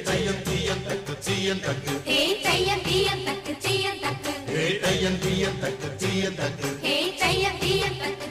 தையம் தீயம் தக்கு சீயம் தக்கு ஹே தையம் தீயம் தக்கு சீயம் தக்கு தையம் தீயம் தக்கு சீயம் தக்கு ஹே தையம் தீயம் தக்கு